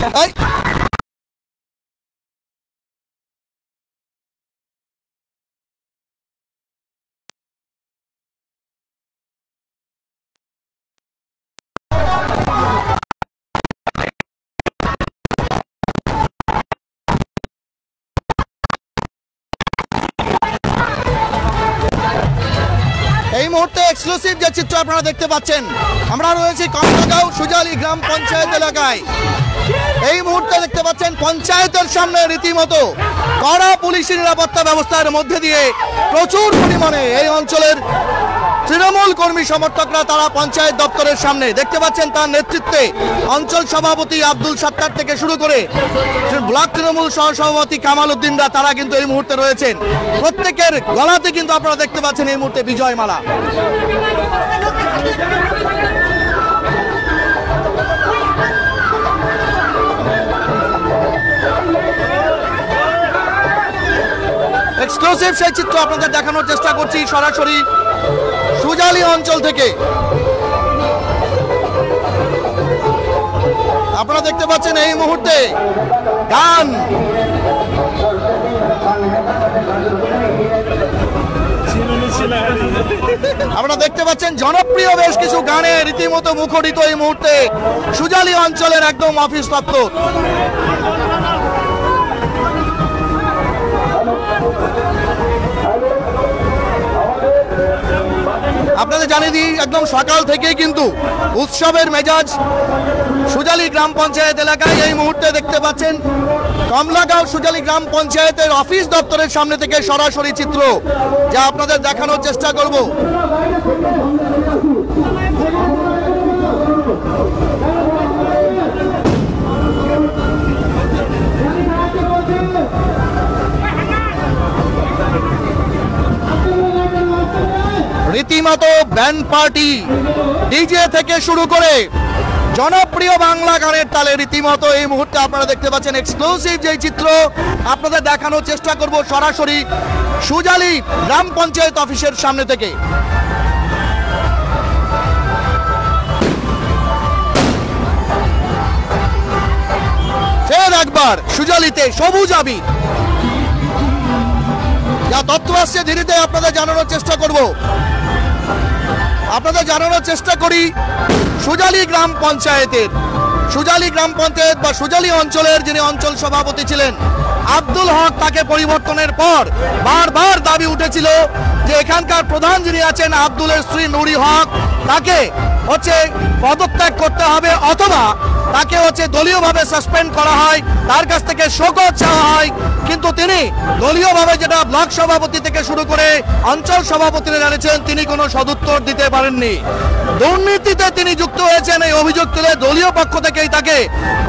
এই মুহূর্তে এক্সক্লুসিভ যে চিত্র আপনারা দেখতে পাচ্ছেন, আমরা রয়েছি কমলাগাঁও সুজালি গ্রাম পঞ্চায়েত এলাকায়। এই মুহূর্তে দেখতে পাচ্ছেন পঞ্চায়েতের সামনে রীতিমতো কড়া পুলিশি নিরাপত্তা ব্যবস্থার মধ্যে দিয়ে প্রচুর পরিমাণে এই অঞ্চলের তৃণমূল কর্মী সমর্থকরা তারা পঞ্চায়েত দপ্তরের সামনে দেখতে পাচ্ছেন। তার নেতৃত্বে অঞ্চল সভাপতি আব্দুল সাত্তার থেকে শুরু করে ব্লক তৃণমূল সহসভাপতি কামাল উদ্দিনরা তারা কিন্তু এই মুহূর্তে রয়েছেন। প্রত্যেকের গলাতে কিন্তু আপনারা দেখতে পাচ্ছেন এই মুহূর্তে বিজয় মালা। এক্সক্লুসিভ সেই চিত্র আপনাদের দেখানোর চেষ্টা করছি সরাসরি সুজালি অঞ্চল থেকে। আপনারা দেখতে পাচ্ছেন এই মুহূর্তে গান, আপনারা দেখতে পাচ্ছেন জনপ্রিয় বেশ কিছু গানে রীতিমতো মুখরিত এই মুহূর্তে সুজালি অঞ্চলের একদম অফিস দপ্তর। আপনাদের জানিয়ে দিই একদম সকাল থেকেই কিন্তু উৎসবের মেজাজ সুজালি গ্রাম পঞ্চায়েত এলাকায়। এই মুহূর্তে দেখতে পাচ্ছেন কমলাগাঁও সুজালি গ্রাম পঞ্চায়েতের অফিস দপ্তরের সামনে থেকে সরাসরি চিত্র যা আপনাদের দেখানোর চেষ্টা করব। রীতিমতো ব্যান্ড পার্টি, ডিজে থেকে শুরু করে জনপ্রিয় বাংলা গানের তালে রীতিমতো এই মুহূর্তে আপনারা দেখতে পাচ্ছেন এক্সক্লুসিভ যে চিত্র আপনাদের দেখানোর চেষ্টা করব সরাসরি সুজালি গ্রাম পঞ্চায়েত অফিসের সামনে থেকে। ফের একবার সুজালিতে সবুজ আবির, যা তথ্য আসছে ধীরে ধীরে আপনাদের জানানোর চেষ্টা করব। আপনাদের জানানোর চেষ্টা করি সুজালি গ্রাম পঞ্চায়েত বা সুজালি অঞ্চলের যিনি অঞ্চল সভাপতি ছিলেন আব্দুল হক, তাকে পরিবর্তনের পর বারবার দাবি উঠেছিল যে এখানকার প্রধান যিনি আছেন আব্দুলের স্ত্রী নুরি হক, তাকে পদত্যাগ করতে হবে অথবা তাকে দলীয়ভাবে সাসপেন্ড করা হয়, তার কাছ থেকে শোকজ চাওয়া হয়। কিন্তু তিনি দলীয়ভাবে যেটা ব্লক সভাপতি থেকে শুরু করে অঞ্চল সভাপতিরা জানিয়েছেন তিনি কোনো সদুত্তর দিতে পারেননি। দুর্নীতিতে তিনি যুক্ত হয়েছেন এই অভিযোগ তুলে দলীয় পক্ষ থেকেই তাকে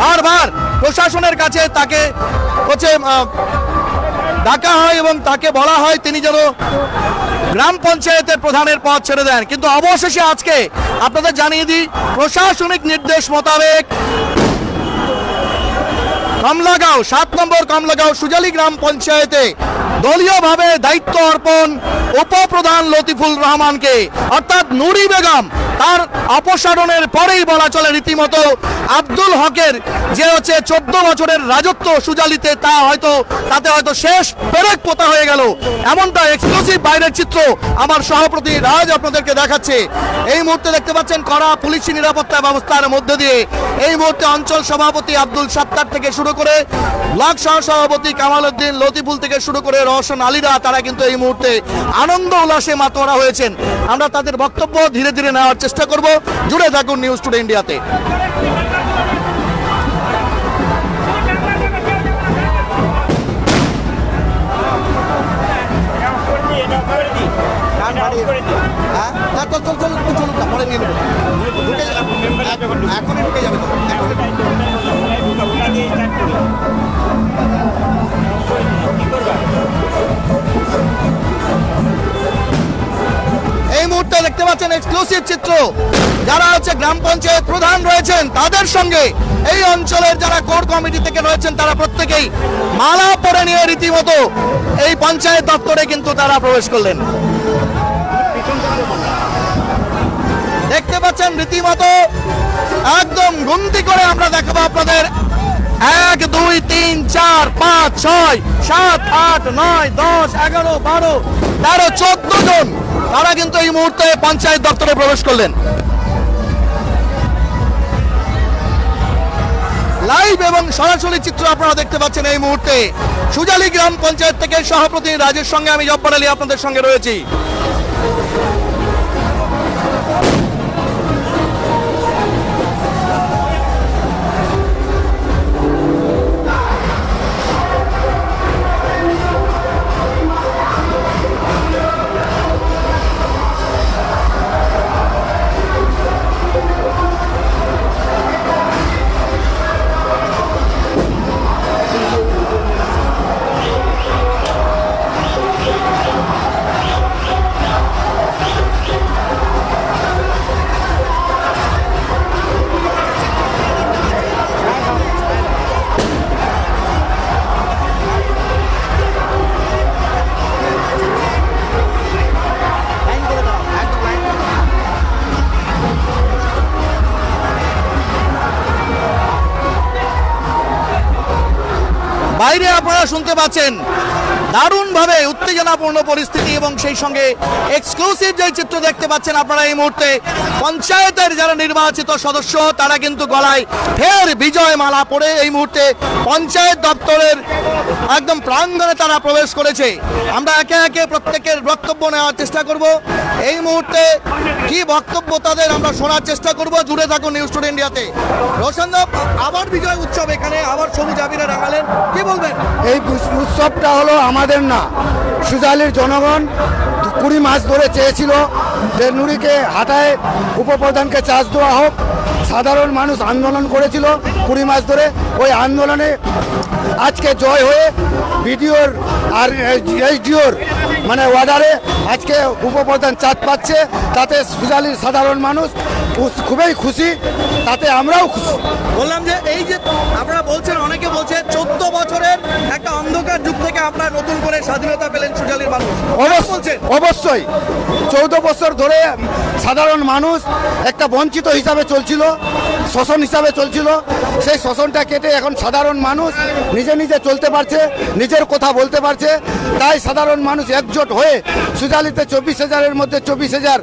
বারবার প্রশাসনের কাছে তাকে ডাকা হয় এবং তাকে বলা হয় তিনি যেন গ্রাম পঞ্চায়েতের প্রধানের পদ ছেড়ে দেন। কিন্তু অবশেষে আজকে আপনাদের জানিয়ে দিই প্রশাসনিক নির্দেশ মোতাবেক কমলাগাঁও 7 নম্বর কমলাগাঁও সুজালি গ্রাম পঞ্চায়েতে দলীয়ভাবে দায়িত্ব অর্পণ উপপ্রধান লতিফুল রহমানকে, অর্থাৎ নুরি বেগম তার অপসারণের পরেই বলা চলে রীতিমতো আব্দুল হকের যে 14 বছরের রাজত্ব সুজালিতে তাতে হয়তো শেষ পেরেক পোতা হয়ে গেল। এমনটা এক্সক্লুসিভ বাইরের চিত্র আমার সহপ্রতি রাজ আপনাদেরকে দেখাচ্ছে। এই মুহূর্তে দেখতে পাচ্ছেন কড়া পুলিশি নিরাপত্তা ব্যবস্থার মধ্যে দিয়ে এই মুহূর্তে অঞ্চল সভাপতি আব্দুল সাত্তার থেকে শুরু করে ব্লক সহসভাপতি কামাল উদ্দিন, লতিফুল থেকে শুরু করে রওশন আলীরা তারা কিন্তু এই মুহূর্তে আনন্দ উল্লাসে মাতোয়ারা হয়েছেন। আমরা তাদের বক্তব্য ধীরে ধীরে নেওয়ার চেষ্টা করব। জুড়ে থাকুন নিউজ টুডে ইন্ডিয়াতে। এখনই ঢুকে যাবে তো। এই মুহূর্তে দেখতে পাচ্ছেন এক্সক্লুসিভ চিত্র, যারা গ্রাম পঞ্চায়েত প্রধান রয়েছেন তাদের সঙ্গে এই অঞ্চলের যারা কোর কমিটি থেকে রয়েছেন তারা প্রত্যেকেই মালা পরে নিয়ে রীতিমতো এই পঞ্চায়েত দপ্তরে কিন্তু তারা প্রবেশ করলেন। দেখতে পাচ্ছেন রীতিমতো একদম গুনতি করে আমরা দেখাবো আপনাদের 1 2 3 4 5 6 7 8 9 10 11 12 13 14 জন তারা কিন্তু এই মুহূর্তে পঞ্চায়েত দপ্তরে প্রবেশ করলেন। লাইভ এবং সরাসরি চিত্র আপনারা দেখতে পাচ্ছেন এই মুহূর্তে সুজালি গ্রাম পঞ্চায়েত থেকে সহপ্রতিনিধি রাজের সঙ্গে আমি জব্বার আলী আপনাদের সঙ্গে রয়েছি। বাইরে আপনারা শুনতে পাচ্ছেন দারুণভাবে উত্তেজনাপূর্ণ পরিস্থিতি এবং সেই সঙ্গে এক্সক্লুসিভ যে চিত্র দেখতে পাচ্ছেন আপনারা এই মুহূর্তে পঞ্চায়েতের যারা নির্বাচিত সদস্য তারা কিন্তু গলায় ফের বিজয় মালা পরে এই মুহূর্তে পঞ্চায়েত দপ্তরের একদম প্রাঙ্গণে তারা প্রবেশ করেছে। আমরা একে একে প্রত্যেকের বক্তব্য নেওয়ার চেষ্টা করব। এই মুহূর্তে কি বক্তব্য তাদের আমরা শোনার চেষ্টা করব। জুড়ে থাকুন নিউজ টুডে ইন্ডিয়াতে। রোশনদা, আবার বিজয় উৎসব, এখানে আবার সবুজ আবিরে রাঙালেন, কি বলবেন? এই উৎসবটা হলো আমাদের না, সুজালির জনগণ 20 মাস ধরে চেয়েছিল যে নুড়িকে হাটায় উপপ্রধানকে চার্জ দেওয়া হোক। সাধারণ মানুষ আন্দোলন করেছিল 20 মাস ধরে। ওই আন্দোলনে আজকে জয় হয়ে বিডিওর আর এসডিওর মানে অর্ডারে আজকে উপপ্রধান চাঁদ পাচ্ছে। তাতে সুজালির সাধারণ মানুষ খুবই খুশি, তাতে আমরাও খুশি। বললাম যে এই যে আপনারা বলছেন, অনেকে বলছে 14 বছরের একটা অন্ধকার যুগ থেকে আপনারা নতুন করে স্বাধীনতা পেলেন সুজালির মানুষ। অবশ্যই 14 বছর ধরে সাধারণ মানুষ একটা বঞ্চিত হিসাবে চলছিল, শোষণ হিসাবে চলছিল। সেই শোষণটা কেটে এখন সাধারণ মানুষ নিজে নিজে চলতে পারছে, নিজের কথা বলতে পারছে। তাই সাধারণ মানুষ একজোট হয়ে সুজালিতে 24,000-এর মধ্যে 24,000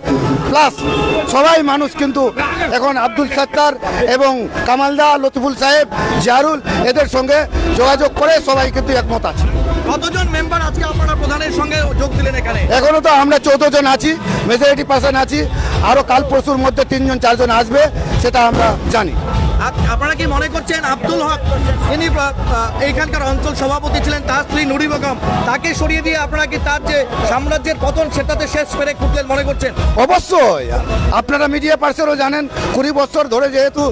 প্লাস সবাই মানুষ কিন্তু এখন আব্দুল সত্তার এবং কামালদা, লতিফুল সাহেব, জারুল এদের সঙ্গে যোগাযোগ করে সবাই কিন্তু একমত আছে। কতজন মেম্বার আজকে আপনারা প্রধানের সঙ্গে যোগ দিলেন এখানে? এখনো তো আমরা 14 জন আছি, মেজরিটি পার্সেন্ট আছি। আরো কাল পরশুর মধ্যে 3 জন 4 জন আসবে, সেটা আমরা জানি। আপনারা কি মনে করছেন আব্দুল হক ইনি এইখানকার অঞ্চল সভাপতি ছিলেন, তার স্ত্রী নুরি বেগম, তাকে সরিয়ে দিয়ে আপনারা কি তার যে সাম্রাজ্যের পতন সেটাতে শেষ পেরে খুঁজলেন মনে করছেন? অবশ্যই, আপনারা মিডিয়া পার্সনও জানেন 20 বছর ধরে যেহেতু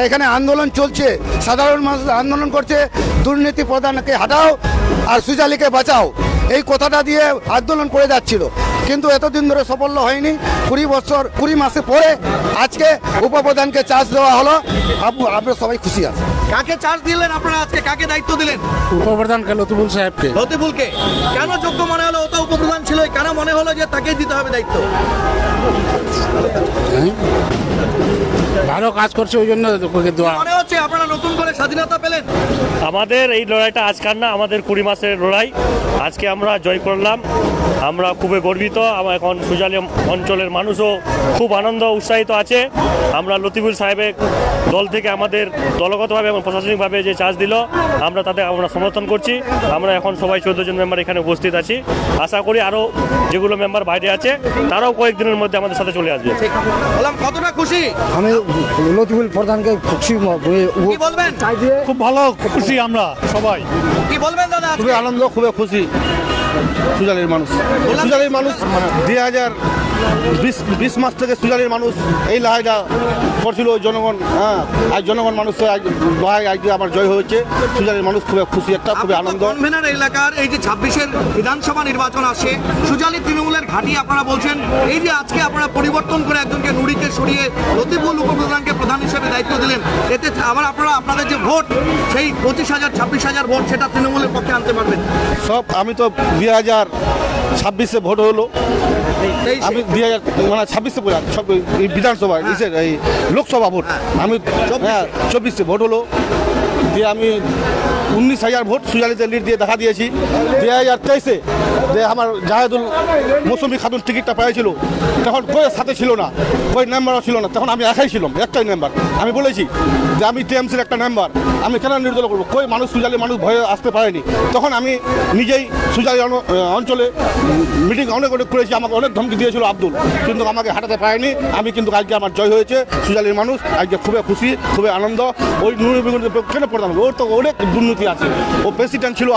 এখানে আন্দোলন চলছে, সাধারণ মানুষ আন্দোলন করছে দুর্নীতি প্রধানকে হাটাও আর সুজালিকে বাঁচাও, এই কথাটা দিয়ে আন্দোলন করে যাচ্ছিল। কিন্তু এতদিন ধরে সাফল্য হয়নি। 20 মাসে পরে আজকে উপপ্রধানকে চার্জ দেওয়া হলো। আপনারা সবাই খুশি আছে। কাকে চার্জ দিলেন আপনারা আজকে? কাকে দায়িত্ব দিলেন? উপপ্রধানকে, লতিফুল সাহেবকে। লতিফুলকে কেন যোগ্য মনে হলো? ও তো উপপ্রধান ছিল, কেন মনে হলো যে তাকে দিতে হবে দায়িত্ব? ভালো কাজ করছে ওই জন্য মনে হচ্ছে আপনারা নতুন করে স্বাধীনতা পেলেন। আমাদের এই লড়াইটা আজকাল না, আমাদের 20 মাসের লড়াই। আজকে আমরা জয় করলাম, আমরা খুবই গর্বিত। এখন সুজালি অঞ্চলের মানুষও খুব আনন্দ উৎসাহিত আছে। আমরা লতিফুল সাহেবের দল থেকে আমাদের দলগতভাবে এবং প্রশাসনিকভাবে যে চার্জ দিল, আমরা তাদের আমরা সমর্থন করছি। আমরা এখন সবাই 14 জন মেম্বার এখানে উপস্থিত আছি। আশা করি আরও যেগুলো মেম্বার বাইরে আছে তারাও কয়েকদিনের মধ্যে আমাদের সাথে চলে আসবে। বললাম কতটা খুশি? আমি লতিফুল প্রধানকে খুশি বলবেন? খুব ভালো খুশি আমরা সবাই। কি বলবেন দাদা? খুবই আনন্দ, খুবই খুশি। সুজালির মানুষ 2020 মাস থেকে সুজালির মানুষ এই লড়াইটা করছিল জনগণ। হ্যাঁ, আজ জনগণ মানুষ আমার জয় হয়েছে। সুজালির মানুষ খুবই খুশি, একটা খুবই আনন্দ। কনভেনার এলাকার এই যে 26-এর বিধানসভা নির্বাচন আসে, সুজালি তৃণমূলের ঘাঁটি আপনারা বলছেন, এই যে আজকে আপনারা পরিবর্তন করে একজনকে নুড়িকে সরিয়ে লতিফুল উপপ্রধানকে প্রধান হিসেবে দায়িত্ব দিলেন, এতে আবার আপনারা আপনাদের যে ভোট সেই 25,000 26,000 ভোট সেটা তৃণমূলের পক্ষে আনতে পারবেন? সব আমি তো 2026-এ ভোট হলো, আমি 2026-এ সব বিধানসভা এই লোকসভা ভোট আমি 24-এ ভোট হলো, দিয়ে আমি 19,000 ভোট সুজালিতে লিড দিয়ে দেখা দিয়েছি। 2023-এ যে আমার জাহেদুল মৌসুমি খাতুন টিকিটটা পেয়েছিল, তখন কই সাথে ছিল না, কই মেম্বারও ছিল না, তখন আমি একাই ছিলাম, একটাই মেম্বার। আমি বলেছি যে আমি টিএমসির একটা মেম্বার, আমি কেন নির্দল করবো, কই মানুষ সুজালি মানুষ ভয়ে আসতে পারেনি। তখন আমি নিজেই সুজালি অঞ্চলে মিটিং অনেক করেছি, আমাকে অনেক ধমকি দিয়েছিল আব্দুল, কিন্তু আমাকে হাঁটাতে পারেনি। আমি কিন্তু আজকে আমার জয় হয়েছে, সুজালির মানুষ আজকে খুবই খুশি, খুবই আনন্দ। ওই নুরুল বেগমের কেন প্রধান, ওর তো অনেক দুর্নীতি আছে। ও প্রেসিডেন্ট ছিল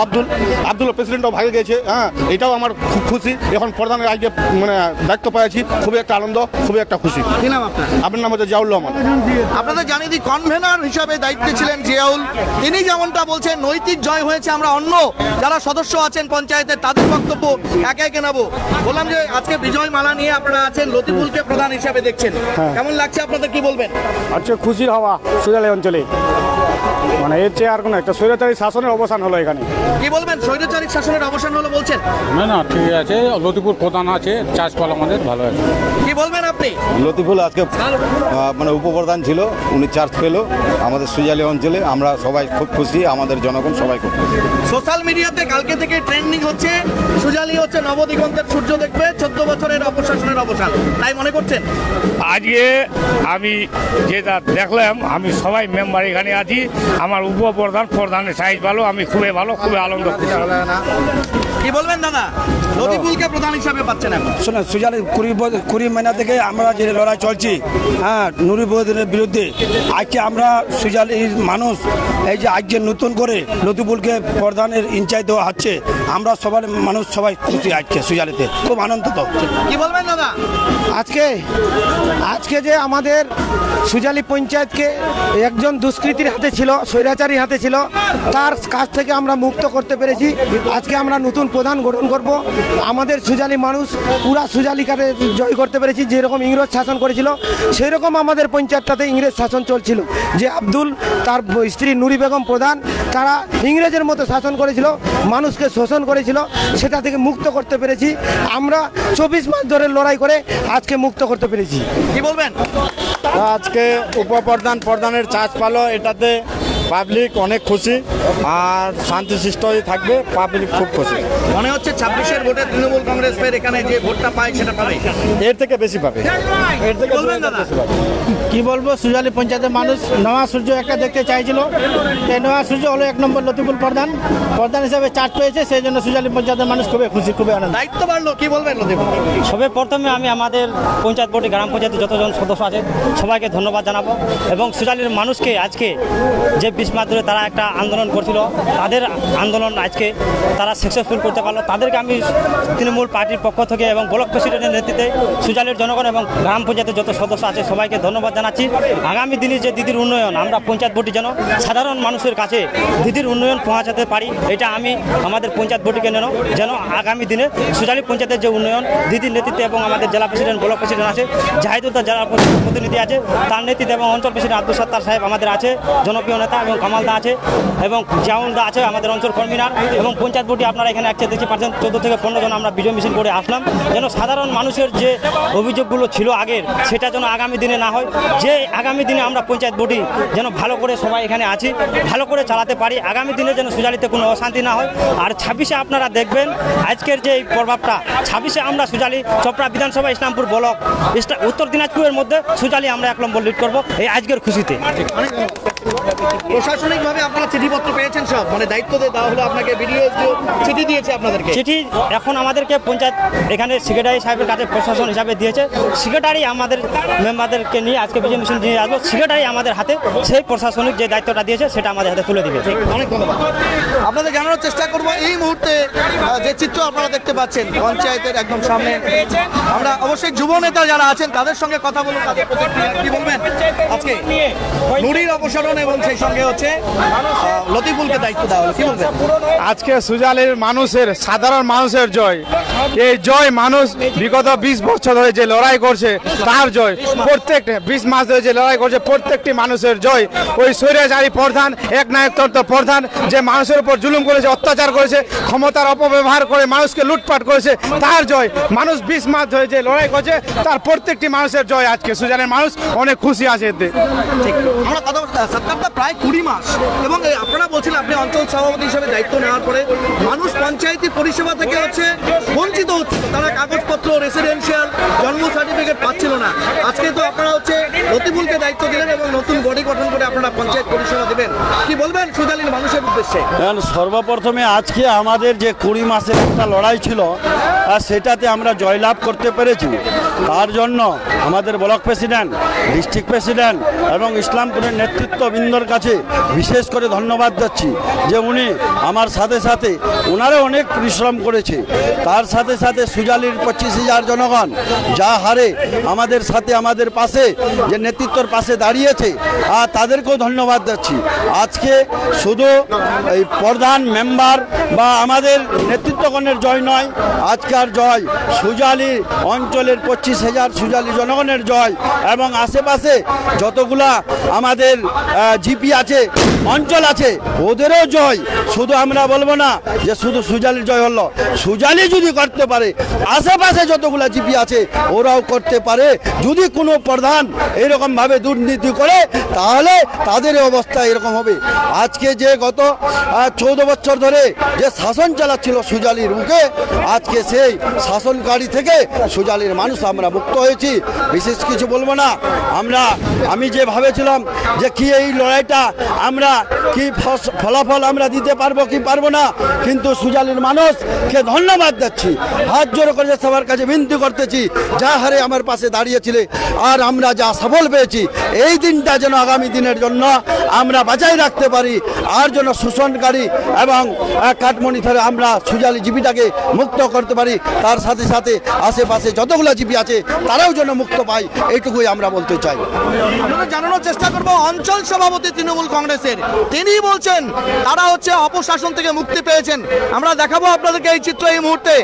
আব্দুল প্রেসিডেন্টও ভাগে গেছে, হ্যাঁ, এটাও আমার খুব খুশি। এখন প্রধানের আজকে মানে দায়িত্ব পেয়েছি, খুবই একটা আনন্দ, খুবই একটা খুশি। কি নাম আপনার? আপনার নাম হচ্ছে জিয়াউল রহমান। আপনাদের জানিয়ে দিই, কনভেনর হিসাবে দায়িত্বে ছিলেন জিয়াউল। তিনি যেমনটা বলছেন নৈতিক জয় হয়েছে, আমরা অন্য যারা সদস্য আছেন পঞ্চায়েতের তাদের বক্তব্য একে একে নেবো। বললাম যে আজকে বিজয় মালা নিয়ে আপনারা আছেন, লতিফুলকে প্রধান হিসাবে দেখছেন, কেমন লাগছে আপনাদের, কি বলবেন? আজকে খুশির হওয়া সুজালি অঞ্চলে, মানে এর চেয়ে আর কোনো একটা স্বৈরাচারী শাসনের অবসান হলো এখানে। কি বলবেন, স্বৈরাচারী শাসনের অবসান হলো বলছেন? না না, ঠিক আছে, লতিপুর প্রধান আছে, চাষপাল আমাদের ভালো আছে। কি বলবেন আপনি? লতিফুল আজকে মানে উপপ্রধান ছিল, উনি চার্জ পেল আমাদের সুজালি অঞ্চলে। আমরা সবাই খুব খুশি, আমাদের জনগণ সবাই খুব খুশি। সোশ্যাল মিডিয়াতে কালকে থেকে ট্রেন্ডিং হচ্ছে সুজালি হচ্ছে নবদিগন্তের সূর্য দেখবে, 14 বছরের অপশাসনের অবসান, তাই মনে করছেন? আজকে আমি যেটা দেখলাম, আমি সবাই মেম্বার এখানে আছি, আমার প্রধানের সাইজ ভালো, আমি খুবই ভালো, খুবই আনন্দ। কি বলবেন দাদা, লতিফুলকে প্রধান হিসাবে পাচ্ছেন এখন? শোনেন, সুজালি 20 মহিনা থেকে আমরা যে লড়াই চলছি, হ্যাঁ, নুরুল বিরুদ্ধে, আজকে আমরা সুজালির মানুষ এই যে আজকে নতুন করে লতিফুলকে প্রধানের ইনচার্জ দেওয়া হচ্ছে, আমরা সবার মানুষ সবাই খুশি আজকে সুজালিতে, খুব আনন্দিত। কি বলবেন দাদা? আজকে যে আমাদের সুজালি পঞ্চায়েতকে একজন দুষ্কৃতীর হাতে ছিল, স্বৈরাচারীর হাতে ছিল, তার কাছ থেকে আমরা মুক্ত করতে পেরেছি। আজকে আমরা নতুন প্রধান গঠন করব। আমাদের সুজালি মানুষ পুরা সুজালিকারে জয় করতে পেরেছি। যেরকম ইংরেজ শাসন করেছিল সেই রকম আমাদের পঞ্চায়েতটাতে ইংরেজ শাসন চলছিল, যে আব্দুল তার স্ত্রী নুরি বেগম প্রধান, তারা ইংরেজের মতো শাসন করেছিল, মানুষকে শোষণ করেছিল, সেটা থেকে মুক্ত করতে পেরেছি। আমরা 24 মাস ধরে লড়াই করে আজকে মুক্ত করতে পেরেছি। কি বলবেন? আজকে প্রধানের চার্জ পালো, এটাতে পাবলিক অনেক খুশি, আর শান্তিশিষ্টই থাকবে, পাবলিক খুব খুশি। মনে হচ্ছে 26-এর ভোটে তৃণমূল কংগ্রেস ফের এখানে যে ভোটটা পায় সেটা পাবে, এর থেকে বেশি পাবে, এর থেকে বলবেন দাদা? কি বলবো, সুজালি পঞ্চায়েতের মানুষ নয়া সূর্য একটা দেখতে চাইছিল, এই নয়া সূর্য হলো 1 নম্বর লতিফুল প্রধান হিসাবে চার্জ পেয়েছে, সেই জন্য সুজালি পঞ্চায়েতের মানুষ খুবই খুশি, খুবই আনন্দ। দায়িত্ব বাড়লো, কি বলবেন লতিফুল? সবে প্রথমে আমি আমাদের পঞ্চায়েত বোর্ডে গ্রাম পঞ্চায়েতে যতজন সদস্য আছে সবাইকে ধন্যবাদ জানাবো, এবং সুজালির মানুষকে আজকে যে 20 মাস ধরে তারা একটা আন্দোলন করছিল, তাদের আন্দোলন আজকে তারা সাকসেসফুল করতে পারলো। তাদেরকে আমি তৃণমূল পার্টির পক্ষ থেকে এবং ব্লক প্রেসিডেন্টের নেতৃত্বে সুজালির জনগণ এবং গ্রাম পঞ্চায়েতের যত সদস্য আছে সবাইকে ধন্যবাদ জানাচ্ছি। আগামী দিনে যে দিদির উন্নয়ন, আমরা পঞ্চায়েত বোর্ডে যেন সাধারণ মানুষের কাছে দিদির উন্নয়ন পৌঁছাতে পারি, এটা আমি আমাদের পঞ্চায়েত বোর্ডকে যেন আগামী দিনে সুজালি পঞ্চায়েতের যে উন্নয়ন দিদির নেতৃত্বে, এবং আমাদের জেলা প্রেসিডেন্ট ব্লক প্রেসিডেন্ট আছে, জাহিদুদ্দার জেলা প্রতিনিধি আছে তার নেতৃত্বে, এবং অঞ্চল প্রেসিডেন্ট আব্দুল সত্তার সাহেব আমাদের আছে, জনপ্রিয় নেতা, এবং কামালদা আছে, এবং জিয়াউলদা আছে আমাদের অঞ্চল কনভিনার, এবং পঞ্চায়েত বোর্ডে আপনারা এখানে একসাথে দেখতে পাচ্ছেন 14 থেকে 15 জন আমরা বিজয় মিছিল করে আসলাম, যেন সাধারণ মানুষের যে অভিযোগগুলো ছিল আগের, সেটা যেন আগামী দিনে না হয়, যে আগামী দিনে আমরা পঞ্চায়েত বোর্ডে যেন ভালো করে সবাই এখানে আছি, ভালো করে চালাতে পারি, আগামী দিনে যেন সুজালিতে কোনো অশান্তি না হয়। আর 26-এ আপনারা দেখবেন আজকের যে প্রভাবটা, 26-এ আমরা সুজালি চপড়া বিধানসভা ইসলামপুর ব্লক উত্তর দিনাজপুরের মধ্যে সুজালি আমরা 1 নম্বর লিড করবো এই আজকের খুশিতে। প্রশাসনিকভাবে আপনারা চিঠিপত্র পেয়েছেন সব, মানে দায়িত্ব দিয়ে দেওয়া হলো আপনাকে, ভিডিও চিঠি দিয়েছে আপনাদেরকে? চিঠি এখন আমাদেরকে পঞ্চায়েত এখানে সেক্রেটারি সাহেবের কাছে প্রশাসন হিসাবে দিয়েছে, সেক্রেটারি আমাদের মেম্বারদেরকে নিয়ে আজকে বিজয় মিছিল নিয়ে আসবো, সেক্রেটারি আমাদের হাতে সেই প্রশাসনিক যে দায়িত্বটা দিয়েছে সেটা আমাদের হাতে তুলে দিবে। অনেক ধন্যবাদ। আপনাদের জানানোর চেষ্টা করবো এই মুহূর্তে যে চিত্র আপনারা দেখতে পাচ্ছেন পঞ্চায়েতের একদম সামনে, আমরা অবশ্যই যুব নেতা যারা আছেন তাদের সঙ্গে কথা বলবো, তাদের প্রতিক্রিয়া কি বলবেন আজকে নুরির অপসারণ এবং সেই সঙ্গে হচ্ছে লতিফুলকে দায়িত্ব দেওয়া হলো, কি বলবেন? আজকে সুজালির মানুষের, সাধারণ মানুষের জয়, এই জয় মানুষ বিগত 20 বছর ধরে যে লড়াই করছে তার জয়, প্রত্যেকটা 20 মাস ধরে যে লড়াই করছে প্রত্যেকটি মানুষের জয়। ওই স্বৈরাচারী প্রধান, একনায়কতন্ত্র প্রধান যে মানুষের উপর জুলুম করেছে, অত্যাচার করেছে, ক্ষমতার অপব্যবহার করে মানুষকে লুটপাট করেছে, তার জয়। মানুষ 20 মাস ধরে যে লড়াই করছে তার প্রত্যেকটি মানুষের জয়। আজকে সুজালির মানুষ অনেক খুশি আছে এতে। ঠিক, আমরা কথা সরকারটা প্রায় 20 মাস এবং আপনারা বলছিলেন আপনি অঞ্চল সভাপতি হিসেবে দায়িত্ব নেওয়ার পরে মানুষ পঞ্চায়েতি পরিষেবা থেকে হচ্ছে বঞ্চিত হচ্ছে, তারা কাগজপত্র রেসিডেন্সিয়াল জন্ম সার্টিফিকেট পাচ্ছিল না। আজকে তো আপনারা হচ্ছে লতিফুলকে দায়িত্ব দিলেন এবং নতুন বডি গঠন করে আপনারা পঞ্চায়েত পরিষেবা দেবেন, কি বলবেন সুজালির মানুষের উদ্দেশ্যে? সর্বপ্রথমে আজকে আমাদের যে 20 মাসের একটা লড়াই ছিল আর সেটাতে আমরা জয়লাভ করতে পেরেছি, তার জন্য আমাদের ব্লক প্রেসিডেন্ট, ডিস্ট্রিক্ট প্রেসিডেন্ট এবং ইসলামপুরের নেতৃত্ববৃন্দর কাছে বিশেষ করে ধন্যবাদ যাচ্ছি যে উনি আমার সাথে সাথে ওনারা অনেক পরিশ্রম করেছে। তার সাথে সাথে সুজালির 25,000 জনগণ যা হারে আমাদের সাথে আমাদের পাশে যে নেতৃত্বর পাশে দাঁড়িয়েছে আর তাদেরকেও ধন্যবাদ যাচ্ছি। আজকে শুধু এই প্রধান মেম্বার বা আমাদের নেতৃত্বগণের জয় নয়, আজকের জয় সুজালি অঞ্চলের 25,000 সুজালি জনগণের জয় এবং আশেপাশে যতগুলা আমাদের জিপি আছে, অঞ্চল আছে, ওদেরও জয়। শুধু আমরা বলবো না যে শুধু সুজালির জয় হলো, সুজালি যদি করতে পারে আশেপাশে যতগুলা জিপি আছে ওরাও করতে পারে। যদি কোনো প্রধান এরকমভাবে দুর্নীতি করে তাহলে তাদের অবস্থা এরকম হবে। আজকে যে গত 14 বছর ধরে যে শাসন চালাচ্ছিল সুজালির মুখে, আজকে সেই শাসনকারী থেকে সুজালির মানুষ আমরা মুক্ত হয়েছি। বিশেষ কিছু বলবো না, আমি যে ভাবেছিলাম যে কি এই লড়াইটা আমরা কি ফলাফল আমরা দিতে পারবো কি পারবো না, কিন্তু সুজালির মানুষকে ধন্যবাদ দিচ্ছি, হাত জোর করে সবার কাছে বিনতি করতেছি যা হারে আমার পাশে দাঁড়িয়েছিলে আর আমরা যা সফল পেয়েছি এই দিনটা যেন আগামী দিনের জন্য আমরা বাঁচাই রাখতে পারি, আর যেন শোষণকারী এবং কাটমনি ধরে আমরা সুজালি জীবিটাকে মুক্ত করতে পারি। তার সাথে সাথে আশেপাশে যতগুলো জীবী আছে তারাও যেন মুক্ত পায়, এইটুকুই আমরা বলতে চাই। আমরা জানানোর চেষ্টা করব অঞ্চল সভাপতি তৃণমূল কংগ্রেসের, তিনি বলছেন তারা হচ্ছে অপশাসন থেকে মুক্তি পেয়েছেন। আমরা দেখাবো আপনাদেরকে এই চিত্র এই মুহূর্তে।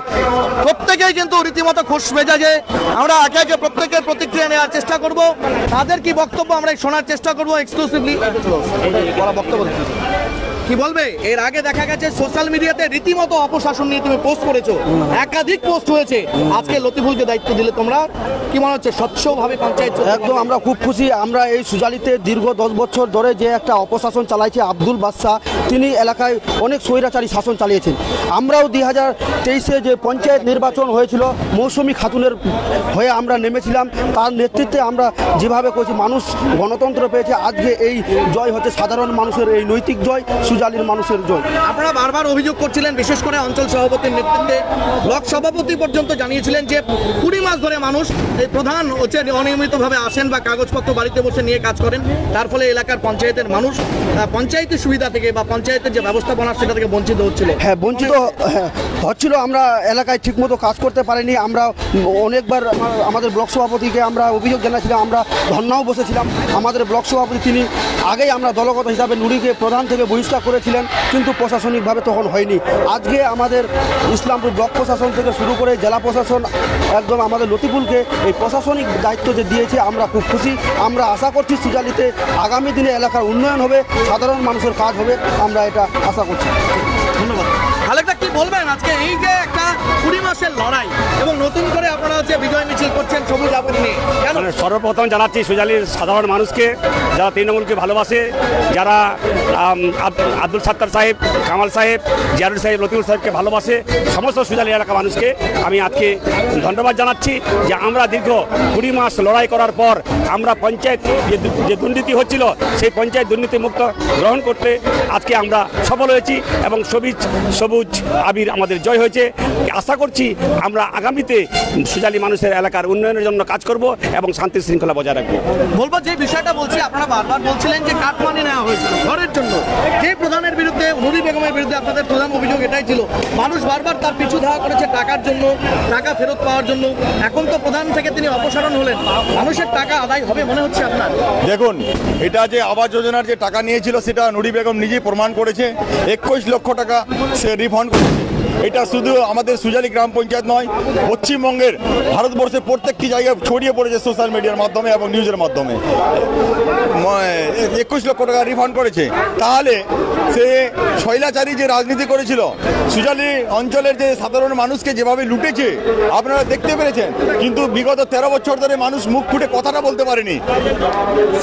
প্রত্যেকেই কিন্তু রীতিমতো খুশ মেজাজে, আমরা একে একে প্রত্যেকের প্রতিক্রিয়া নেওয়ার চেষ্টা করব, তাদের কি বক্তব্য আমরা শোনার চেষ্টা করব এক্সক্লুসিভলি। বক্তব্য কি বলবে? এর আগে দেখা গেছে সোশ্যাল মিডিয়াতে রীতিমতো অপশাসন নিয়ে তুমি পোস্ট করেছো, একাধিক পোস্ট হয়েছে। আজকে লতিফুলকে দায়িত্ব দিলে তোমরা কি মনে হচ্ছে স্বচ্ছভাবে পঞ্চায়েত? একদম আমরা খুব খুশি। আমরা এই সুজালিতে দীর্ঘ 10 বছর ধরে যে একটা অপশাসন চালাইছে আব্দুল বাদশাহ, তিনি এলাকায় অনেক স্বৈরাচারী শাসন চালিয়েছেন। আমরাও 2023-এ যে পঞ্চায়েত নির্বাচন হয়েছিল মৌসুমী খাতুনের হয়ে আমরা নেমেছিলাম, তার নেতৃত্বে আমরা যেভাবে করেছি মানুষ গণতন্ত্র পেয়েছে। আজকে এই জয় হচ্ছে সাধারণ মানুষের এই নৈতিক জয়, সুজালির মানুষের জয়। আপনারা বারবার অভিযোগ করছিলেন, বিশেষ করে অঞ্চল সভাপতির নেতৃত্বে ব্লক সভাপতি পর্যন্ত জানিয়েছিলেন যে 20 মাস ধরে মানুষ এই প্রধান হচ্ছে অনিয়মিতভাবে আসেন বা কাগজপত্র বাড়িতে বসে নিয়ে কাজ করেন, তার ফলে এলাকার পঞ্চায়েতের মানুষ পঞ্চায়েতের সুবিধা থেকে বা পঞ্চায়েতের যে ব্যবস্থাপনা সেটা থেকে বঞ্চিত হচ্ছিল। হ্যাঁ, বঞ্চিত হচ্ছিল। আমরা এলাকায় ঠিকমতো কাজ করতে পারিনি। আমরা অনেকবার আমাদের ব্লক সভাপতিকে আমরা অভিযোগ জানাচ্ছিলাম, আমরা ধর্নাও বসেছিলাম। আমাদের ব্লক সভাপতি তিনি আগেই আমরা দলগত হিসাবে নুরিকে প্রধান থেকে বহিষ্কার করেছিলেন, কিন্তু প্রশাসনিকভাবে তখন হয়নি। আজকে আমাদের ইসলামপুর ব্লক প্রশাসন থেকে শুরু করে জেলা প্রশাসন একদম আমাদের লতিফুলকে এই প্রশাসনিক দায়িত্ব যে দিয়েছে আমরা খুব খুশি। আমরা আশা করছি সুজালিতে আগামী দিনে এলাকার উন্নয়ন হবে, সাধারণ মানুষের কাজ হবে, আমরা এটা আশা করছি। ধন্যবাদ। খালেকটা কি বলবেন আজকে এই যে একটা 20 মাসের লড়াই এবং নতুন করে আপনারা হচ্ছে বিজয় মিছিল করছেন সবুজ আবরণ নিয়ে? সর্বপ্রথম জানাচ্ছি সুজালির সাধারণ মানুষকে, যারা তৃণমূলকে ভালোবাসে, যারা আব্দুল সাত্তার সাহেব, কামাল সাহেব, জিয়ারুল সাহেব, লতিফুল সাহেবকে ভালোবাসে, সমস্ত সুজালি এলাকা মানুষকে আমি আজকে ধন্যবাদ জানাচ্ছি যে আমরা দীর্ঘ 20 মাস লড়াই করার পর আমরা পঞ্চায়েত যে দুর্নীতি হচ্ছিল সেই পঞ্চায়েত দুর্নীতি মুক্ত গ্রহণ করতে আজকে আমরা সফল হয়েছি এবং সবুজ আবির আমাদের জয় হয়েছে। আশা করছি আমরা আগামীতে সুজালি মানুষের এলাকার উন্নয়নের জন্য কাজ করব এবং শান্তি শৃঙ্খলা বজায় রাখবো। বলবো যে বিষয়টা বলছি, আপনারা বারবার বলছিলেন যে কাটমানি নেওয়া হয়েছিল ঘরের জন্য, যে প্রধানের বিরুদ্ধে নুরি বেগমের বিরুদ্ধে আপনাদের প্রধান অভিযোগ এটাই ছিল, মানুষ বারবার তার পিছু ধাওয়া করেছে টাকার জন্য, টাকা ফেরত পাওয়ার জন্য। এখন তো প্রধান থেকে তিনি অপসারণ হলেন, মানুষের টাকা আদায় হবে মনে হচ্ছে আপনার? দেখুন, এটা যে আবাস যোজনার যে টাকা নিয়েছিল সেটা নুরি বেগম নিজেই প্রমাণ করেছে। 21 লক্ষ টাকা সে রিফান্ড করেছে। এটা শুধু আমাদের সুজালি গ্রাম পঞ্চায়েত নয়, পশ্চিমবঙ্গের ভারতবর্ষের প্রত্যেকটি জায়গায় ছড়িয়ে পড়েছে সোশ্যাল মিডিয়ার মাধ্যমে এবং নিউজের মাধ্যমে। 21 লক্ষ টাকা রিফান্ড করেছে। তাহলে সে শৈলাচারী যে রাজনীতি করেছিল, সুজালি অঞ্চলের যে সাধারণ মানুষকে যেভাবে লুটেছে আপনারা দেখতে পেরেছেন, কিন্তু বিগত 13 বছর ধরে মানুষ মুখ ফুটে কথাটা বলতে পারেনি।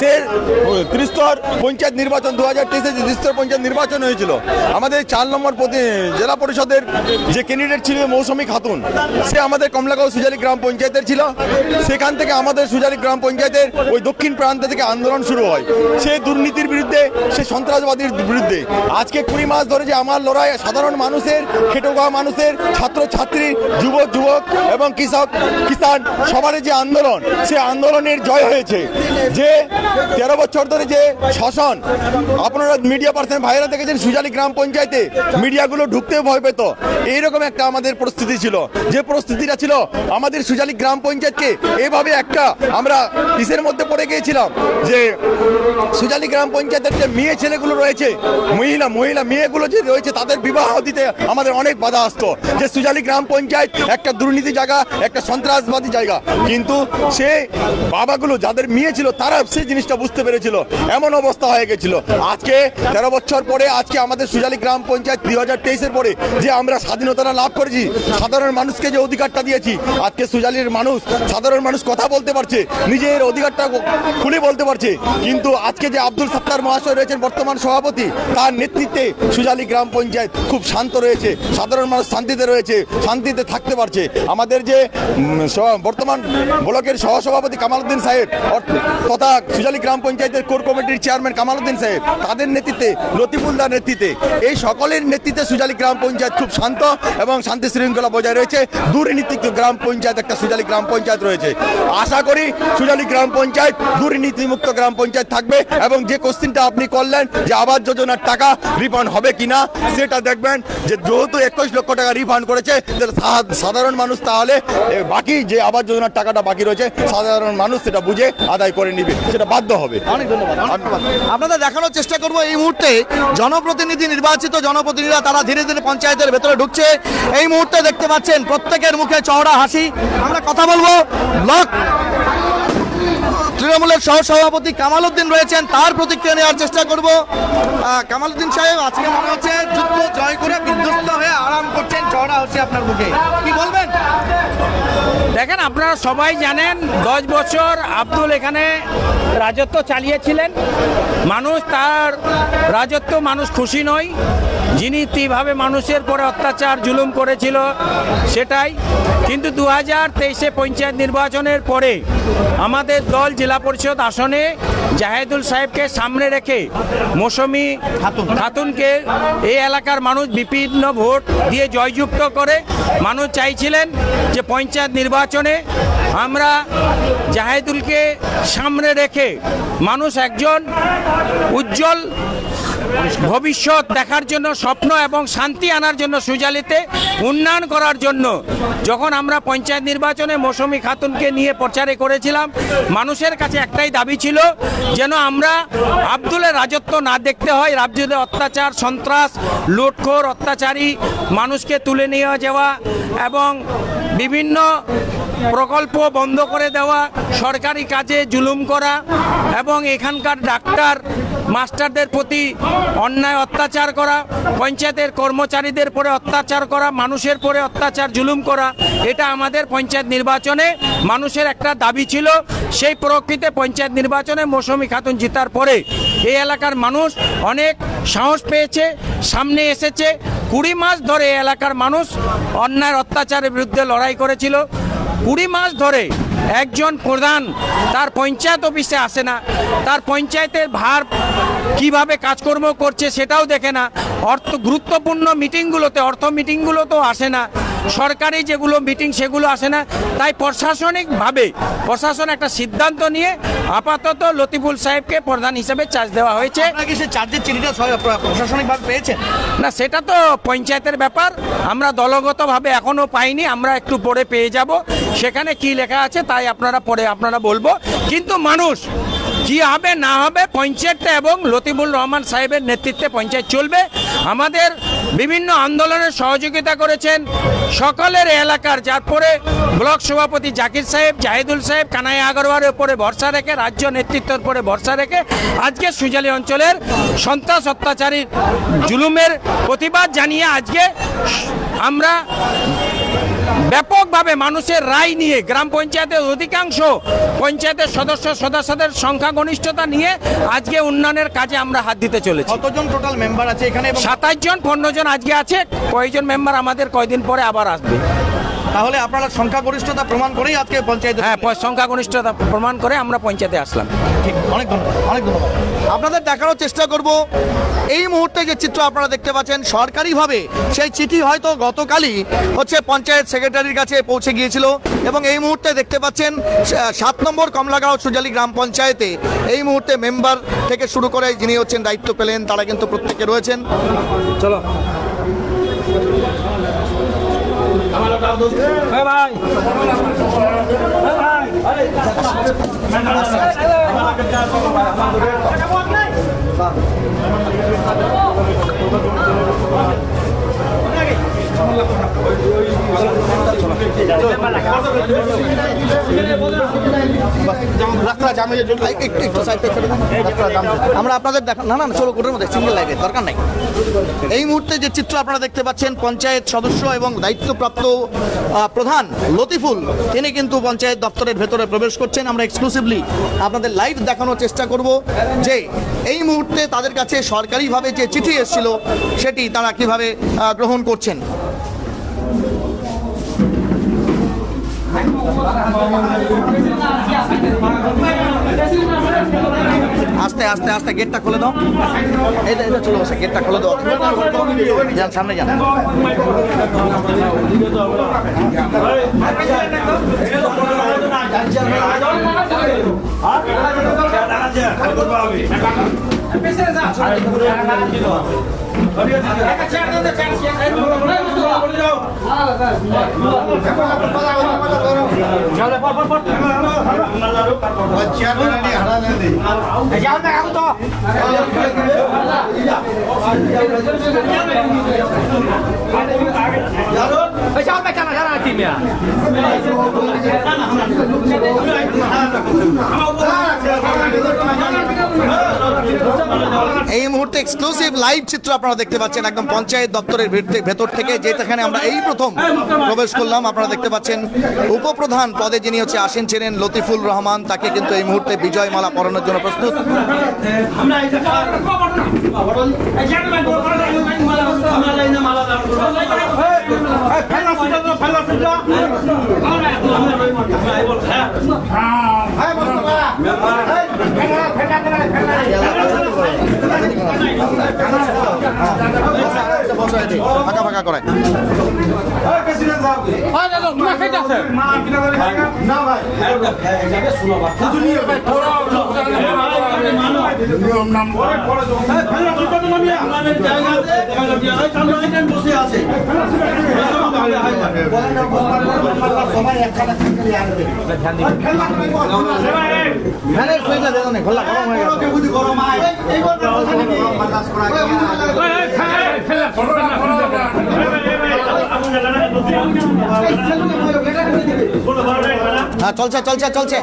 সে ত্রিস্তর পঞ্চায়েত নির্বাচন 2023-এ যে ত্রিস্তর পঞ্চায়েত নির্বাচন হয়েছিল, আমাদের 4 নম্বর জেলা পরিষদের যে ক্যান্ডিডেট ছিল মৌসুমী খাতুন, সে আমাদের কমলাগাঁও সুজালি গ্রাম পঞ্চায়েতের ছিল। সেখান থেকে আমাদের সুজালি গ্রাম পঞ্চায়েতের ওই দক্ষিণ প্রান্ত থেকে আন্দোলন শুরু হয়, সে দুর্নীতির বিরুদ্ধে, সে সন্ত্রাসবাদীর বিরুদ্ধে। আজকে 20 মাস ধরে যে আমার লড়াই, সাধারণ মানুষের, খেটে খাওয়া মানুষের, ছাত্রছাত্রী, যুবক এবং কিষাণ সবার যে আন্দোলন, সে আন্দোলনের জয় হয়েছে। যে 13 বছর ধরে যে শাসন, আপনারা মিডিয়া পার্সন ভাইরা দেখেছেন সুজালি গ্রাম পঞ্চায়েতে মিডিয়াগুলো ঢুকতে ভয় পেত, এইরকম একটা আমাদের পরিস্থিতি ছিল। যে পরিস্থিতিটা ছিল আমাদের সুজালি গ্রাম পঞ্চায়েতকে এভাবে একটা আমরা কিসের মধ্যে পড়ে গিয়েছিলাম, যে সুজালি গ্রাম পঞ্চায়েতের যে মেয়ে ছেলেগুলো রয়েছে, মহিলা মেয়েগুলো যে রয়েছে, তাদের বিবাহ দিতে আমাদের অনেক বাধা আসতো। যে সুজালি গ্রাম পঞ্চায়েত একটা দুর্নীতি জায়গা, একটা সন্ত্রাসবাদী জায়গা, কিন্তু সে বাবাগুলো যাদের মেয়ে ছিল তারা সেই জিনিসটা বুঝতে পেরেছিল, এমন অবস্থা হয়ে গেছিল। আজকে 13 বছর পরে আজকে আমাদের সুজালি গ্রাম পঞ্চায়েত 2023-এর পরে যে আমরা স্বাধীনতা লাভ করেছি, সাধারণ মানুষকে যে অধিকারটা দিয়েছি, আজকে সুজালির মানুষ, সাধারণ মানুষ কথা বলতে পারছে, নিজের অধিকারটা খুলে বলতে পারছে। কিন্তু আজকে যে আব্দুল সত্তার মহাশয় রয়েছেন বর্তমান সভাপতি, তার নেতৃত্বে সুজালি গ্রাম পঞ্চায়েত খুব শান্ত রয়েছে, সাধারণ মানুষ শান্তিতে রয়েছে, শান্তিতে থাকতে পারছে। আমাদের যে বর্তমান ব্লকের সহসভাপতি কামালউদ্দিন সাহেব তথা সুজালি গ্রাম পঞ্চায়েতের কোর কমিটির চেয়ারম্যান কামালউদ্দিন সাহেব, তাদের নেতৃত্বে, লতিফুলদার নেতৃত্বে, এই সকলের নেতৃত্বে সুজালি গ্রাম পঞ্চায়েত খুব শান্ত এবং শান্তি শৃঙ্খলা বজায় রয়েছে। দুর্নীতিমুক্ত গ্রাম পঞ্চায়েত একটা সুজালি গ্রাম পঞ্চায়েত রয়েছে। আশা করি সুজালি গ্রাম পঞ্চায়েত দুর্নীতিমুক্ত গ্রাম পঞ্চায়েত থাকবে। এবং যে কোশ্চিনটা আপনি করলেন যে আবাস যোজনার টাকা রিফান্ড হবে কিনা, সেটা দেখবেন যে যেহেতু 21 লক্ষ টাকা রিফান্ড করেছে, সাধারণ মানুষ তাহলে বাকি যে আবাস যোজনার টাকাটা বাকি রয়েছে, সাধারণ মানুষ সেটা বুঝে আদায় করে নিবে, সেটা বাধ্য হবে। অনেক ধন্যবাদ। আপনাদের দেখানোর চেষ্টা করব এই মুহূর্তে জনপ্রতিনিধি, নির্বাচিত জনপ্রতিনিধিরা তারা ধীরে ধীরে পঞ্চায়েতের ভেতরে ঢুকছে। এই মুহূর্তে দেখতে পাচ্ছেন প্রত্যেকের মুখে চওড়া হাসি। আমরা কথা বলবো ব্লক তৃণমূলের সহসভাপতি কামালউদ্দিন রয়েছেন, তার প্রতিক্রিয়া নেওয়ার চেষ্টা করব। কামালউদ্দিন সাহেব, আজকে মনে হচ্ছে যুদ্ধ জয় করে বিধ্বস্ত হয়ে আরাম করছেন, চওড়া হাসি আপনার মুখে, কি বলবেন? দেখেন, আপনারা সবাই জানেন 10 বছর আব্দুল এখানে রাজত্ব চালিয়েছিলেন। মানুষ তার রাজত্ব মানুষ খুশি নয়, যিনি তীব্রভাবে মানুষের পরে অত্যাচার জুলুম করেছিল সেটাই। কিন্তু 2023-এ পঞ্চায়েত নির্বাচনের পরে আমাদের দল জেলা পরিষদ আসনে জাহেদুল সাহেবকে সামনে রেখে মৌসুমী খাতুনকে এই এলাকার মানুষ বিভিন্ন ভোট দিয়ে জয়যুক্ত করে মানুষ চাইছিলেন যে পঞ্চায়েত নির্বাচনে আমরা জাহেদুলকে সামনে রেখে মানুষ একজন উজ্জ্বল ভবিষ্যৎ দেখার জন্য, স্বপ্ন এবং শান্তি আনার জন্য, সুজালিতে উন্নয়ন করার জন্য যখন আমরা পঞ্চায়েত নির্বাচনে মৌসুমী খাতুনকে নিয়ে প্রচারে করেছিলাম, মানুষের কাছে একটাই দাবি ছিল যেন আমরা আব্দুলের রাজত্ব না দেখতে হয়। রাজ্যের অত্যাচার, সন্ত্রাস, লুটখোর, অত্যাচারী মানুষকে তুলে নিয়ে যাওয়া এবং বিভিন্ন প্রকল্প বন্ধ করে দেওয়া, সরকারি কাজে জুলুম করা এবং এখানকার ডাক্তার মাস্টারদের প্রতি অন্যায় অত্যাচার করা, পঞ্চায়েতের কর্মচারীদের পরে অত্যাচার করা, মানুষের পরে অত্যাচার জুলুম করা, এটা আমাদের পঞ্চায়েত নির্বাচনে মানুষের একটা দাবি ছিল। সেই প্রকৃতিতে পঞ্চায়েত নির্বাচনে মৌসুমী খাতুন জিতার পরে এই এলাকার মানুষ অনেক সাহস পেয়েছে, সামনে এসেছে। 20 মাস ধরে এই এলাকার মানুষ অন্যায় অত্যাচারের বিরুদ্ধে লড়াই করেছিল। 20 মাস ধরে একজন প্রধান তার পঞ্চায়েত অফিসে আসে না, তার পঞ্চায়েতের ভার কিভাবে কাজকর্ম করছে সেটাও দেখে না, গুরুত্বপূর্ণ মিটিংগুলোতে, অর্থ মিটিংগুলোতেও আসে না, সরকারি যেগুলো মিটিং সেগুলো আসে না। তাই প্রশাসনিকভাবে প্রশাসন একটা সিদ্ধান্ত নিয়ে আপাতত লতিফুল সাহেবকে প্রধান হিসেবে চার্জ দেওয়া হয়েছে। চার্জের চিঠিটা প্রশাসনিকভাবে পেয়েছেন? না, সেটা তো পঞ্চায়েতের ব্যাপার, আমরা দলগতভাবে এখনো পাইনি, আমরা একটু পরে পেয়ে যাব। সেখানে কি লেখা আছে তাই আপনারা পরে বলবো। কিন্তু মানুষ কি হবে না হবে পঞ্চায়েতটা এবং লতিফুল রহমান সাহেবের নেতৃত্বে পঞ্চায়েত চলবে। আমাদের বিভিন্ন আন্দোলনের সহযোগিতা করেছেন সকলের এলাকার, যার পরে ব্লক সভাপতি জাকির সাহেব, জাহিদুল সাহেব, কানাইয়া আগরওয়ালের উপরে ভরসা রেখে, রাজ্য নেতৃত্বের উপরে ভরসা রেখে আজকে সুজালি অঞ্চলের সন্ত্রাস অত্যাচারী জুলুমের প্রতিবাদ জানিয়ে আজকে আমরা ব্যাপকভাবে মানুষের রায় নিয়ে গ্রাম পঞ্চায়েতের অধিকাংশ পঞ্চায়েতের সদস্যদের সংখ্যাগরিষ্ঠতা নিয়ে আজকে উন্নয়নের কাজে আমরা হাত দিতে চলেছি। কতজন টোটাল মেম্বার আছে এখানে? 27 জন 15 জন আজকে আছে, কয়েকজন মেম্বার আমাদের কয়েকদিন পরে আবার আসবে। তাহলে আপনারা সংখ্যাগরিষ্ঠতা প্রমাণ করেই আজকে পঞ্চায়েত? হ্যাঁ, সংখ্যাগরিষ্ঠতা প্রমাণ করে আমরা পঞ্চায়েতে আসলাম। ঠিক, অনেক ধন্যবাদ, অনেক ধন্যবাদ। আপনাদের দেখানোর চেষ্টা করব এই মুহূর্তে যে চিত্র আপনারা দেখতে পাচ্ছেন, সরকারিভাবে সেই চিঠি হয়তো গতকালই হচ্ছে পঞ্চায়েত সেক্রেটারির কাছে পৌঁছে গিয়েছিল এবং এই মুহূর্তে দেখতে পাচ্ছেন 7 নম্বর কমলাগাঁও সুজালি গ্রাম পঞ্চায়েতে এই মুহূর্তে মেম্বার থেকে শুরু করে যিনি হচ্ছেন দায়িত্ব পেলেন তারা কিন্তু প্রত্যেকে রয়েছেন। চলো আমরা আপনাদের না চলো কোর্টের মধ্যে সিঙ্গেল লাইভে দরকার নাই। এই মুহূর্তে যে চিত্র আপনারা দেখতে পাচ্ছেন, পঞ্চায়েত সদস্য এবং দায়িত্বপ্রাপ্ত প্রধান লতিফুল তিনি কিন্তু পঞ্চায়েত দপ্তরের ভেতরে প্রবেশ করছেন। আমরা এক্সক্লুসিভলি আপনাদের লাইভ দেখানোর চেষ্টা করব যে এই মুহূর্তে তাদের কাছে সরকারিভাবে যে চিঠি এসেছিল সেটি তারা কিভাবে গ্রহণ করছেন। আস্তে আস্তে আস্তে গেটটা খুলে দাও, এটা চলে বসে, গেটটা খুলে দাও, যান সামনে যান। এই মুহূর্তে এক্সক্লুসিভ লাইভ চিত্র আপনারা দেখতে পাচ্ছেন একদম পঞ্চায়েত দপ্তরের ভেতর থেকে, যেখানে আমরা এই প্রথম প্রবেশ করলাম। আপনারা দেখতে পাচ্ছেন উপপ্রধান পদে যিনি হচ্ছে আসীন ছিলেন লতিফুল রহমান, তাকে কিন্তু এই মুহূর্তে বিজয় মালা পরানোর জন্য প্রস্তুত। ফাঁকা ফাঁকা করায় হ্যাঁ, চলছে চলছে চলছে।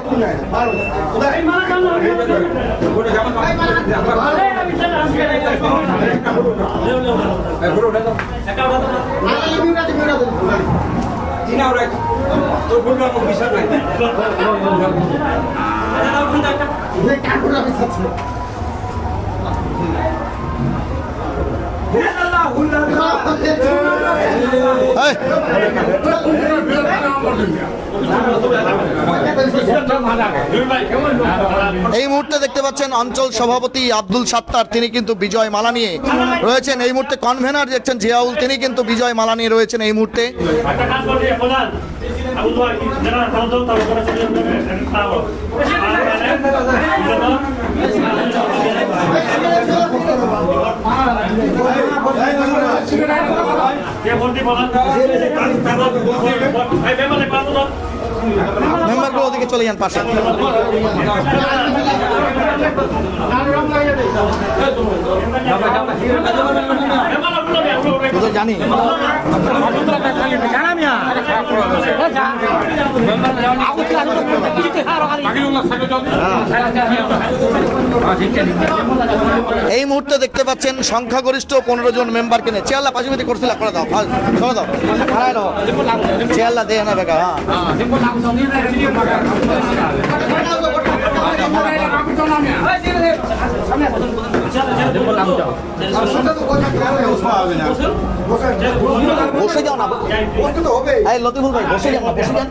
এই মুহূর্তে দেখতে পাচ্ছেন অঞ্চল সভাপতি আব্দুল সাত্তার, তিনি কিন্তু বিজয় মালা নিয়ে রয়েছেন। এই মুহূর্তে কনভেনার দেখছেন জিয়াউল, তিনি কিন্তু বিজয় মালা নিয়ে রয়েছেন এই মুহূর্তে। মেম্বারগুলো ওদিকে চলে যান পাশে। জানি এই মুহূর্তে দেখতে পাচ্ছেন সংখ্যাগরিষ্ঠ 15 জন মেম্বারকে নিয়ে চেয়ারলা পাশাপাশি করছিল করে দাও চলো দাও খারাই দাও চেয়ারলা দেয় না বেকা বসে যাও না লতিফুল ভাই বসে যাও না বসে যান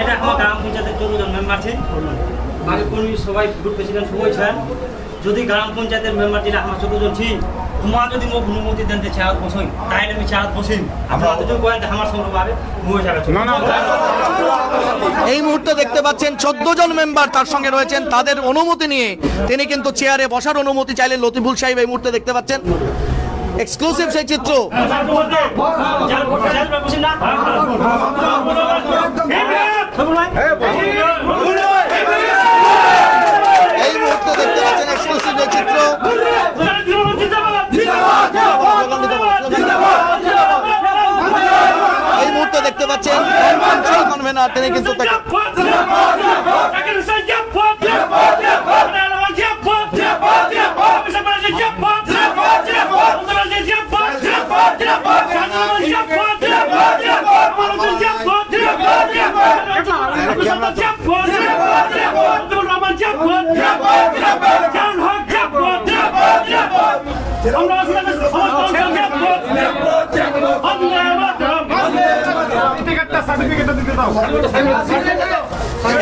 এটা আমার গ্রাম পঞ্চায়েতের 14 জন মেম্বার আছে বাকি সবাই গ্রুপ প্রেসিডেন্ট সবাই ছিলেন যদি গ্রাম পঞ্চায়েতের মেম্বার যেটা আমার 14 জন ছি তোমার যদি মোক অনুমতি দেন চেয়ার বসই তাইলে আমি চেয়ার বসিম আপনারা যদি বলেন আমার সঙ্গে পাবে এই মুহূর্তে দেখতে পাচ্ছেন 14 জন মেম্বার তার সঙ্গে রয়েছেন তাদের অনুমতি নিয়ে তিনি কিন্তু চেয়ারে বসার অনুমতি চাইলেন লতিফুল সাহেব এই মুহূর্তে দেখতে পাচ্ছেন এক্সক্লুসিভ সেই চিত্র এই মুহূর্তে দেখতে পাচ্ছেন এক্সক্লুসিভ এই চিত্র এই মুহূর্তে দেখতে পাচ্ছেন কনভেনার তিনি কিন্তু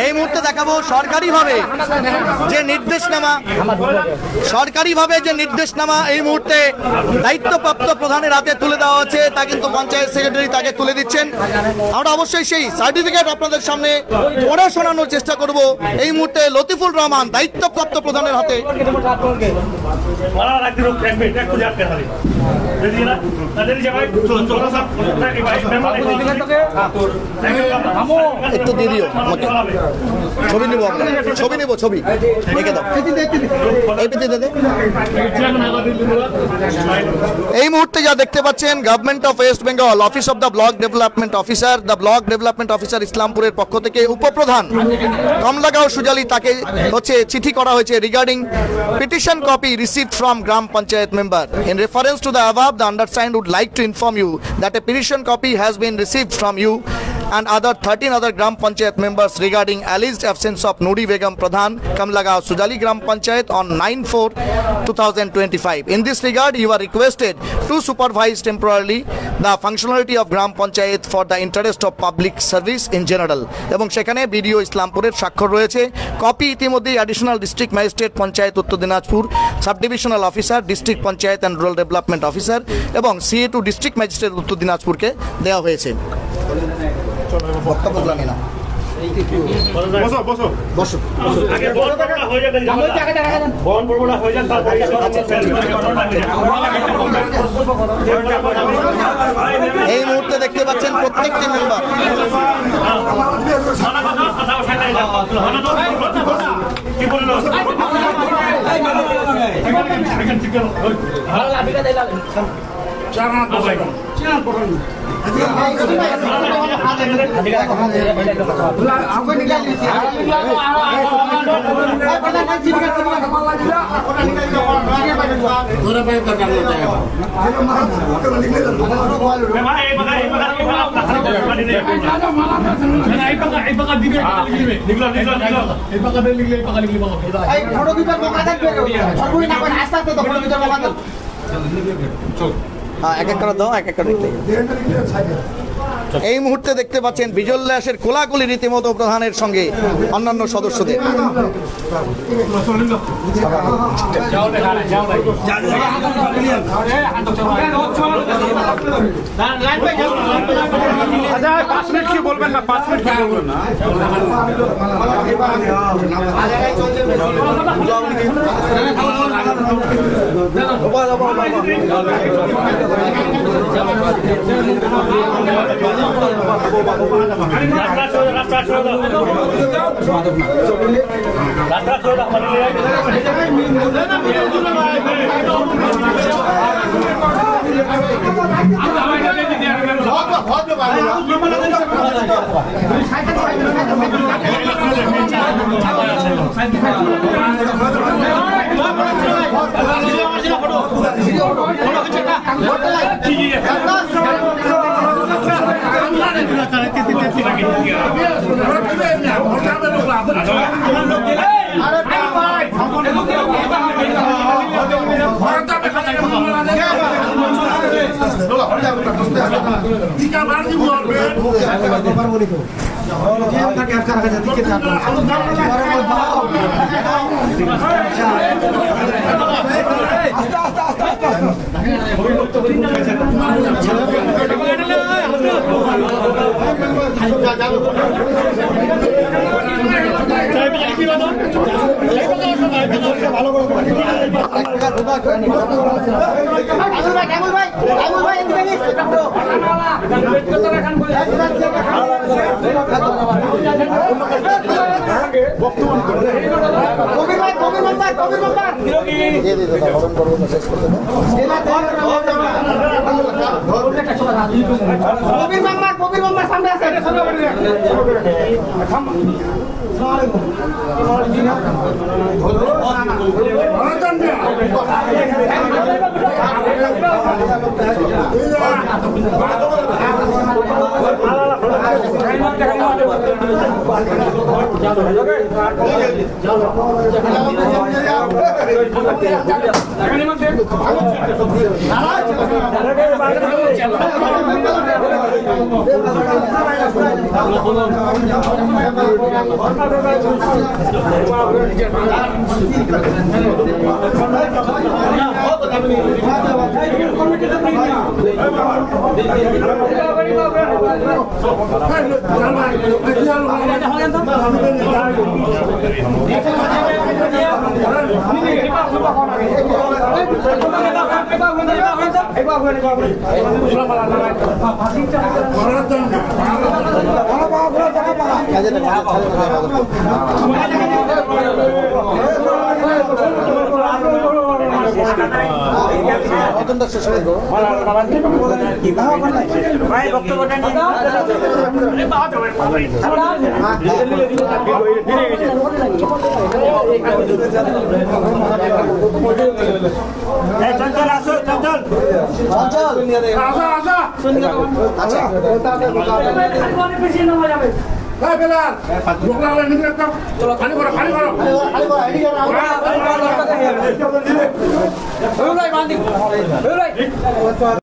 এই মুহূর্তে দেখাবো সরকারিভাবে যে নির্দেশনামা এই মুহূর্তে দায়িত্বপ্রাপ্ত প্রধানের হাতে তুলে দেওয়া হচ্ছে তা কিন্তু পঞ্চায়েত সেক্রেটারি তাকে তুলে দিচ্ছেন আমরা অবশ্যই সেই সার্টিফিকেট আপনাদের সামনে পড়ে শোনানোর চেষ্টা করব এই মুহূর্তে লতিফুল রহমান দায়িত্বপ্রাপ্ত প্রধানের হাতে একটু দিয়ে দিও আমাকে ছবি নেবো আমরা ছবি এঁকে দাও এই মুহূর্তে যা দেখতে পাচ্ছেন government of West Bengal office of the block development officer ইসলামপুরের পক্ষ থেকে উপপ্রধান কমলাগাঁও সুজালি তাকে হচ্ছে চিঠি করা হয়েছে regarding petition copy received from gram panchayat member in reference to the above the undersigned would like to inform you that a petition copy has been received from you and 13 other Gram Panchayat members regarding alleged absence of Nuri Begum Pradhan, Kamlagaon Sujali Gram Panchayat on 9/4/2025. In this regard, you are requested to supervise temporarily the functionality of Gram Panchayat for the interest of public service in general. এবং সেখানে BDO ইসলামপুরের স্বাক্ষর রয়েছে copy ইতিমধ্যে additional district magistrate panchayat উত্তর Dinajpur sub divisional officer district panchayat and rural development officer এবং CA2 district magistrate উত্তর দিনাজপুরকে দেওয়া হয়েছে বক্তব্য জানি না এই মুহূর্তে দেখতে পাচ্ছেন প্রত্যেকটি মেম্বার এক এক করে দাও এক এক করে এই মুহূর্তে দেখতে পাচ্ছেন বিজল্লাসের কোলাকুলি রীতিমতো প্রধানের সঙ্গে অন্যান্য সদস্যদের বলবেন না 5 মিনিট বলবেন না চলো